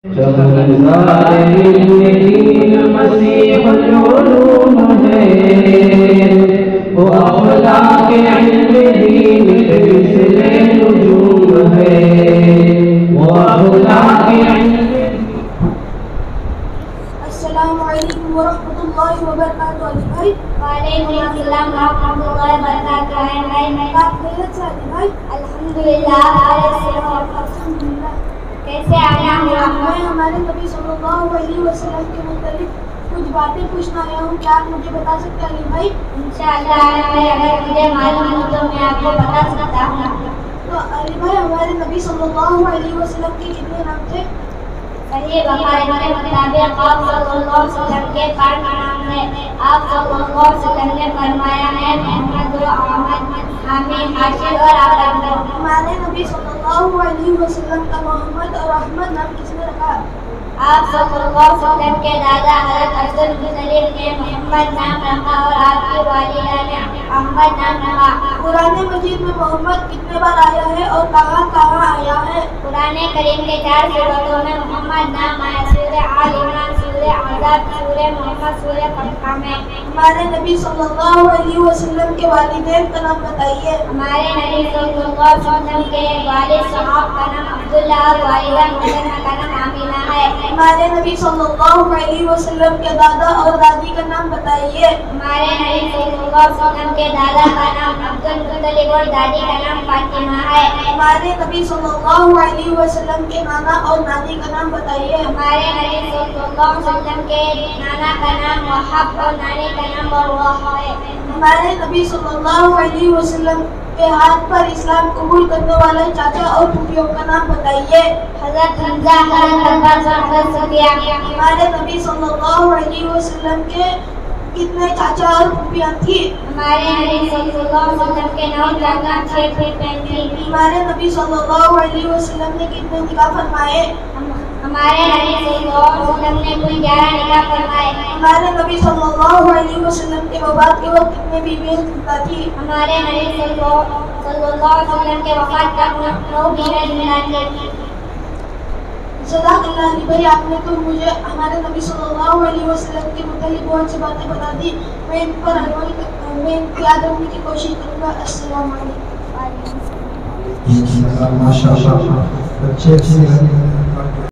مسیح العلوم ہے وہ اخلاق علم دین سلسلے نجوم ہے وہ اخلاق علم. السلام علیکم ورحمۃ اللہ وبرکاتہ. علی بھائی وعلیکم السلام ورحمۃ اللہ وبرکاتہ. آپ خیریت سے علی بھائی؟ الحمدللہ. کیسے آیا ہوں؟ میں ہمارے نبی صلی اللہ علیہ وسلم کے متعلق کچھ باتیں پوچھنا آیا ہوں. کیا آپ مجھے بتا سکتے ہیں علی بھائی؟ انشاءاللہ اگر مجھے معلوم ہو تو میں آپ کو بتا سکتا ہوں. تو علی بھائی ہمارے نبی صلی اللہ علیہ وسلم کے کتنے نام تھے؟ صحیح بخاری کے مطابق آپ صلی اللہ علیہ وسلم کے 5 نام ہیں. آپ صلی اللہ علیہ وسلم نے فرمایا ہے محمد و احمد حامد حاشر اور آدم. ہمارے نبی صلی اللہ علیہ وسلم کا محمد اور احمد نام کس نے رکھا؟ آپ صلی اللہ علیہ وسلم کے دادا حضرت عبد المطلب نے محمد نام رکھا اور آپ کی والدہ نے احمد نام رکھا. قرآن مجید میں محمد کتنے بار آیا ہے اور کہاں کہاں آیا ہے؟ قرآن کریم کے 4 سورتوں میں محمد نام آیا. سورہ آل عمران، سورہ احزاب، سورہ محمد، سورہ فتح میں. ہمارے نبی صلی اللہ علیہ وسلم کے والدین کا نام بتائیے. ہمارے نبی صلی اللہ علیہ وسلم کے والد صاحب کا نام عبداللہ اور والدہ محترمہ کا نام آمینہ ہے. ہمارے نبی صلی اللہ علیہ وسلم کے دادا اور دادی کا نام بتائیے. ہمارے نبی صلی اللہ علیہ وسلم کے دادا کا نام عبد المطلب اور دادی کا نام فاطمہ ہے. ہمارے نبی صلی اللہ علیہ وسلم کے نانا اور نانی کا نام بتائیے. ہمارے نبی صلی اللہ علیہ وسلم کے نانا کا نام وہب اور نانی کا نام مروہ ہے. ہمارے نبی صلی اللہ علیہ وسلم کے ہاتھ پر اسلام قبول کرنے والے چاچا اور پھوپھیوں کا نام بتائیے. حضرت حمزہ، حضرت عباس اور حضرت صفیہ. ہمارے نبی صلی اللہ علیہ وسلم کے کتنے چاچا اور پھوپھیاں تھی؟ ہمارے نبی صلی اللہ علیہ وسلم کے 9 چاچا 6 پھوپھیاں تھیں. ہمارے نبی صلی اللہ علیہ وسلم نے کتنے نکاح فرمائے؟ ہمارے نبی صلی اللہ علیہ وسلم نے کل 11 نکاح فرمائے. ہمارے نبی صلی اللہ علیہ وسلم کے وفات کے وقت کتنے بیویاں زندہ تھی؟ ہمارے نبی صلی اللہ علیہ وسلم کے وفات تک 9 بیویاں زندہ تھیں. جزاک اللہ علی بھائی، آپ نے تو مجھے ہمارے نبی صلی اللہ علیہ وسلم کے متعلق بہت سی باتیں بتا دی. میں ان پر میں ان کو یاد رکھنے کی کوشش کروں گا. السلام علیکم. ماشاء اللہ، اچھے